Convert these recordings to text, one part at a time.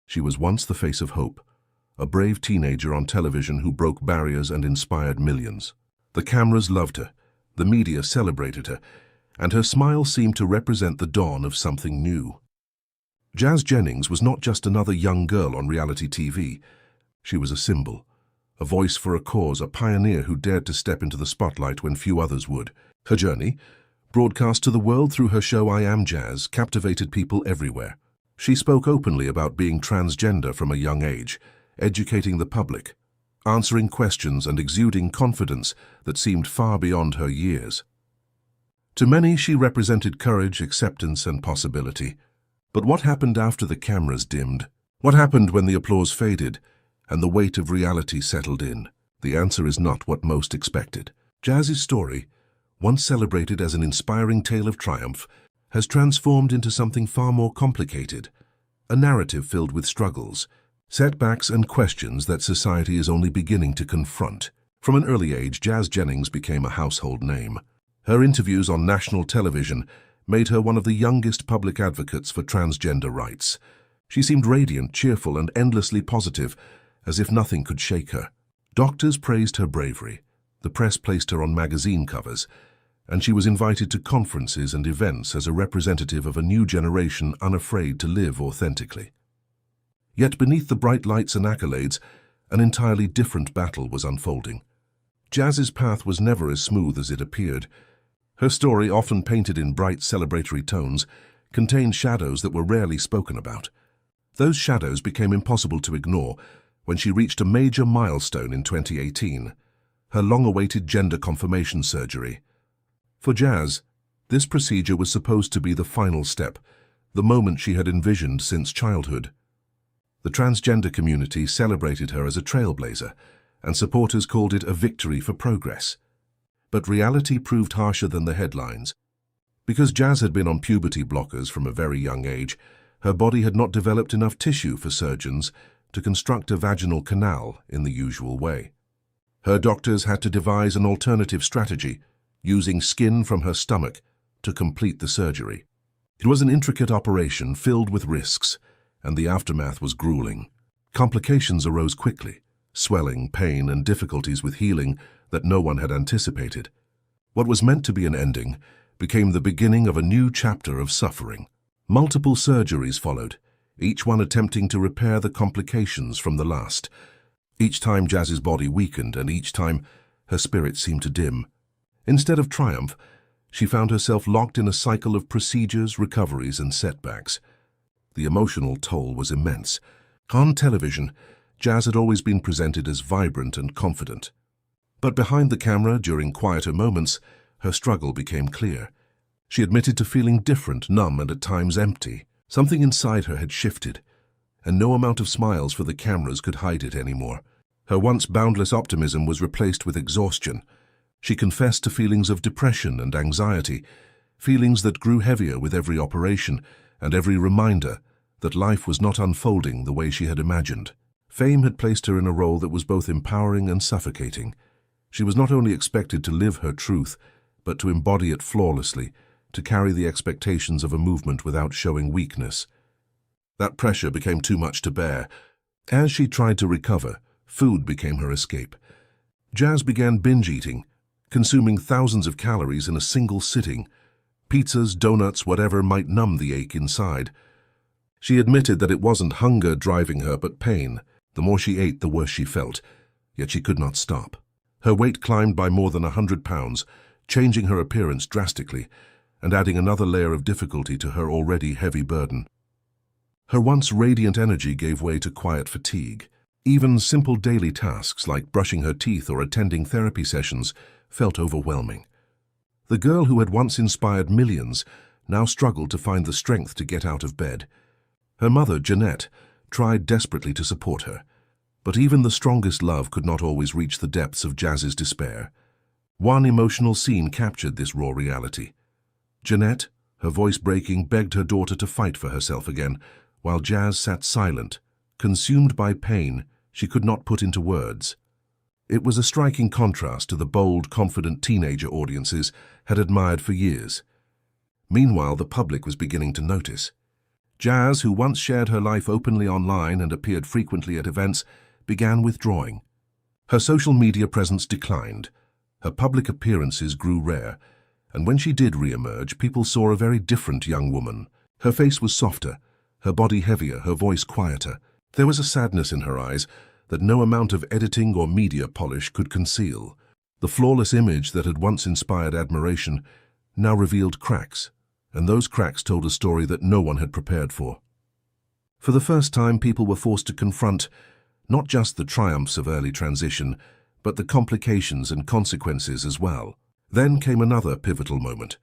She was once the face of hope, a brave teenager on television who broke barriers and inspired millions. The cameras loved her, the media celebrated her, and her smile seemed to represent the dawn of something new. Jazz Jennings was not just another young girl on reality TV. She was a symbol, a voice for a cause, a pioneer who dared to step into the spotlight when few others would. Her journey, broadcast to the world through her show I Am Jazz, captivated people everywhere. She spoke openly about being transgender from a young age, educating the public, answering questions and exuding confidence that seemed far beyond her years. To many, she represented courage, acceptance, and possibility. But what happened after the cameras dimmed? What happened when the applause faded and the weight of reality settled in? The answer is not what most expected. Jazz's story, once celebrated as an inspiring tale of triumph, has transformed into something far more complicated, a narrative filled with struggles, setbacks, and questions that society is only beginning to confront. From an early age, Jazz Jennings became a household name. Her interviews on national television made her one of the youngest public advocates for transgender rights. She seemed radiant, cheerful, and endlessly positive, as if nothing could shake her. Doctors praised her bravery, the press placed her on magazine covers, and she was invited to conferences and events as a representative of a new generation unafraid to live authentically. Yet beneath the bright lights and accolades, an entirely different battle was unfolding. Jazz's path was never as smooth as it appeared. Her story, often painted in bright, celebratory tones, contained shadows that were rarely spoken about. Those shadows became impossible to ignore when she reached a major milestone in 2018, her long-awaited gender confirmation surgery. For Jazz, this procedure was supposed to be the final step, the moment she had envisioned since childhood. The transgender community celebrated her as a trailblazer, and supporters called it a victory for progress. But reality proved harsher than the headlines. Because Jazz had been on puberty blockers from a very young age, her body had not developed enough tissue for surgeons to construct a vaginal canal in the usual way. Her doctors had to devise an alternative strategy, using skin from her stomach to complete the surgery. It was an intricate operation filled with risks, and the aftermath was grueling. Complications arose quickly, swelling, pain, and difficulties with healing that no one had anticipated. What was meant to be an ending became the beginning of a new chapter of suffering. Multiple surgeries followed, each one attempting to repair the complications from the last. Each time Jazz's body weakened, and each time her spirit seemed to dim. Instead of triumph, she found herself locked in a cycle of procedures, recoveries, and setbacks. The emotional toll was immense. On television, Jazz had always been presented as vibrant and confident. But behind the camera, during quieter moments, her struggle became clear. She admitted to feeling different, numb, and at times empty. Something inside her had shifted, and no amount of smiles for the cameras could hide it anymore. Her once boundless optimism was replaced with exhaustion. She confessed to feelings of depression and anxiety, feelings that grew heavier with every operation and every reminder that life was not unfolding the way she had imagined. Fame had placed her in a role that was both empowering and suffocating. She was not only expected to live her truth, but to embody it flawlessly, to carry the expectations of a movement without showing weakness. That pressure became too much to bear. As she tried to recover, food became her escape. Jazz began binge-eating, consuming thousands of calories in a single sitting. Pizzas, donuts, whatever might numb the ache inside. She admitted that it wasn't hunger driving her, but pain. The more she ate, the worse she felt, yet she could not stop. Her weight climbed by more than 100 pounds, changing her appearance drastically and adding another layer of difficulty to her already heavy burden. Her once radiant energy gave way to quiet fatigue. Even simple daily tasks like brushing her teeth or attending therapy sessions felt overwhelming. The girl who had once inspired millions now struggled to find the strength to get out of bed. Her mother, Jeanette, tried desperately to support her, but even the strongest love could not always reach the depths of Jazz's despair. One emotional scene captured this raw reality. Jeanette, her voice breaking, begged her daughter to fight for herself again, while Jazz sat silent, consumed by pain she could not put into words. It was a striking contrast to the bold, confident teenager audiences had admired for years. Meanwhile, the public was beginning to notice. Jazz, who once shared her life openly online and appeared frequently at events, began withdrawing. Her social media presence declined. Her public appearances grew rare, and when she did re-emerge, people saw a very different young woman. Her face was softer, her body heavier, her voice quieter. There was a sadness in her eyes that no amount of editing or media polish could conceal. The flawless image that had once inspired admiration now revealed cracks, and those cracks told a story that no one had prepared for. For the first time, people were forced to confront not just the triumphs of early transition, but the complications and consequences as well. Then came another pivotal moment: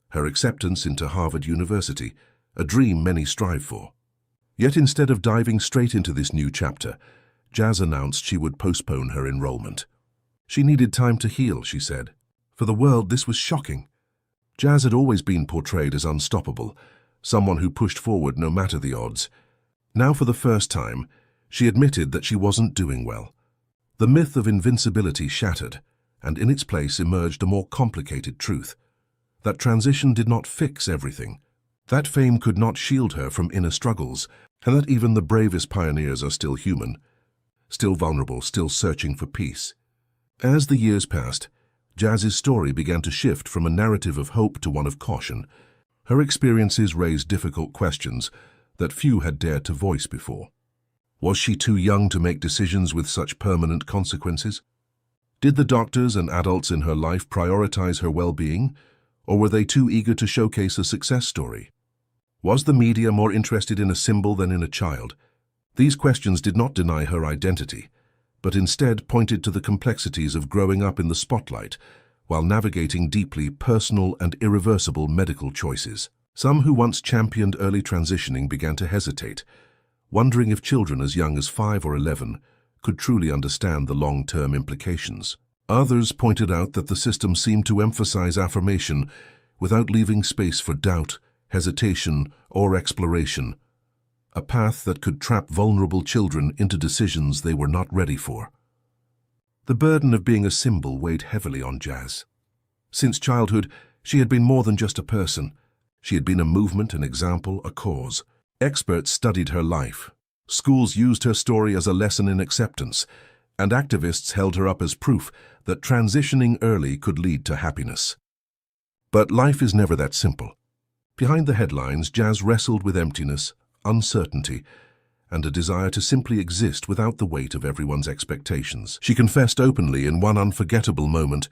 her acceptance into Harvard University, a dream many strive for. Yet instead of diving straight into this new chapter, Jazz announced she would postpone her enrollment. She needed time to heal, she said. For the world, this was shocking. Jazz had always been portrayed as unstoppable, someone who pushed forward no matter the odds. Now, for the first time, she admitted that she wasn't doing well. The myth of invincibility shattered, and in its place emerged a more complicated truth: that transition did not fix everything, that fame could not shield her from inner struggles, and that even the bravest pioneers are still human, still vulnerable, still searching for peace. As the years passed, Jazz's story began to shift from a narrative of hope to one of caution. Her experiences raised difficult questions that few had dared to voice before. Was she too young to make decisions with such permanent consequences? Did the doctors and adults in her life prioritize her well-being, or were they too eager to showcase a success story? Was the media more interested in a symbol than in a child? These questions did not deny her identity, but instead pointed to the complexities of growing up in the spotlight while navigating deeply personal and irreversible medical choices. Some who once championed early transitioning began to hesitate, wondering if children as young as 5 or 11 could truly understand the long-term implications. Others pointed out that the system seemed to emphasize affirmation without leaving space for doubt, hesitation, or exploration, a path that could trap vulnerable children into decisions they were not ready for. The burden of being a symbol weighed heavily on Jazz. Since childhood, she had been more than just a person. She had been a movement, an example, a cause. Experts studied her life. Schools used her story as a lesson in acceptance, and activists held her up as proof that transitioning early could lead to happiness. But life is never that simple. Behind the headlines, Jazz wrestled with emptiness, uncertainty, and a desire to simply exist without the weight of everyone's expectations. She confessed openly in one unforgettable moment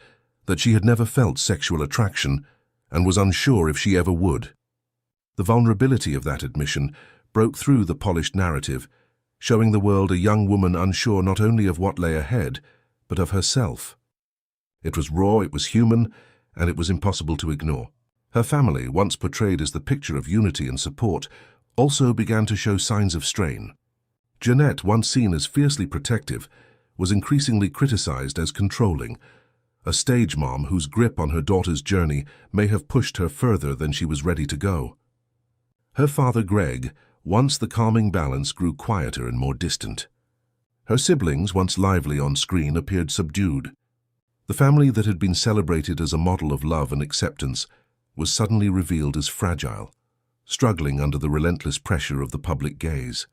that she had never felt sexual attraction and was unsure if she ever would. The vulnerability of that admission broke through the polished narrative, showing the world a young woman unsure not only of what lay ahead, but of herself. It was raw, it was human, and it was impossible to ignore. Her family, once portrayed as the picture of unity and support, also began to show signs of strain. Jeanette, once seen as fiercely protective, was increasingly criticized as controlling, a stage mom whose grip on her daughter's journey may have pushed her further than she was ready to go. Her father, Greg, once the calming balance, grew quieter and more distant. Her siblings, once lively on screen, appeared subdued. The family that had been celebrated as a model of love and acceptance was suddenly revealed as fragile, struggling under the relentless pressure of the public gaze.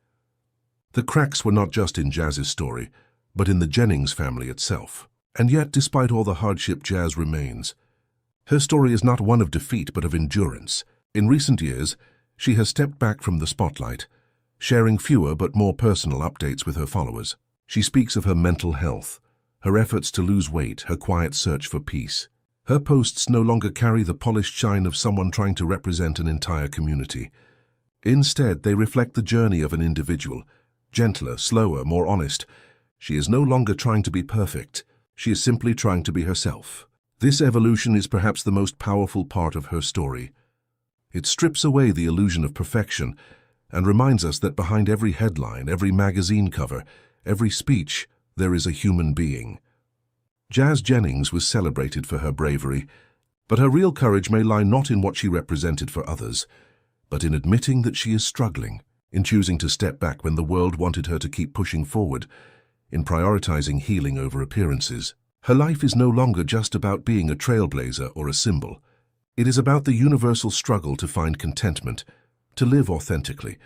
The cracks were not just in Jazz's story, but in the Jennings family itself. And yet, despite all the hardship, Jazz remains. Her story is not one of defeat, but of endurance. In recent years, she has stepped back from the spotlight, sharing fewer but more personal updates with her followers. She speaks of her mental health, her efforts to lose weight, her quiet search for peace. Her posts no longer carry the polished shine of someone trying to represent an entire community. Instead, they reflect the journey of an individual, gentler, slower, more honest. She is no longer trying to be perfect. She is simply trying to be herself. This evolution is perhaps the most powerful part of her story. It strips away the illusion of perfection and reminds us that behind every headline, every magazine cover, every speech, there is a human being. Jazz Jennings was celebrated for her bravery, but her real courage may lie not in what she represented for others, but in admitting that she is struggling, in choosing to step back when the world wanted her to keep pushing forward, in prioritizing healing over appearances. Her life is no longer just about being a trailblazer or a symbol. It is about the universal struggle to find contentment, to live authentically,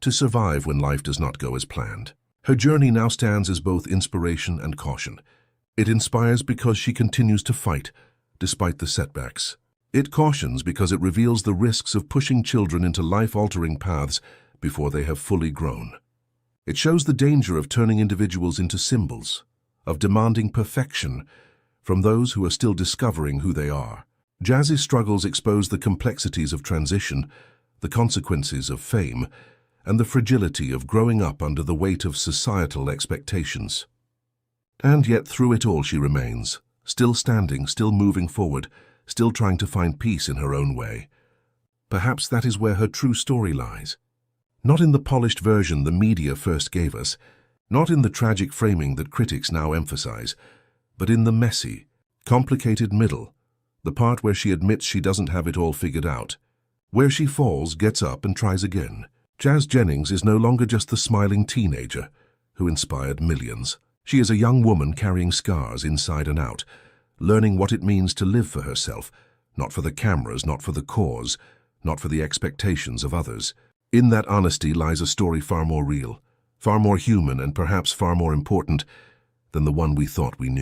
to survive when life does not go as planned. Her journey now stands as both inspiration and caution. It inspires because she continues to fight, despite the setbacks. It cautions because it reveals the risks of pushing children into life-altering paths before they have fully grown. It shows the danger of turning individuals into symbols, of demanding perfection from those who are still discovering who they are. Jazz's struggles expose the complexities of transition, the consequences of fame, and the fragility of growing up under the weight of societal expectations. And yet through it all she remains, still standing, still moving forward, still trying to find peace in her own way. Perhaps that is where her true story lies. Not in the polished version the media first gave us, not in the tragic framing that critics now emphasize, but in the messy, complicated middle, the part where she admits she doesn't have it all figured out, where she falls, gets up, and tries again. Jazz Jennings is no longer just the smiling teenager who inspired millions. She is a young woman carrying scars inside and out, learning what it means to live for herself, not for the cameras, not for the cause, not for the expectations of others. In that honesty lies a story far more real, far more human, and perhaps far more important than the one we thought we knew.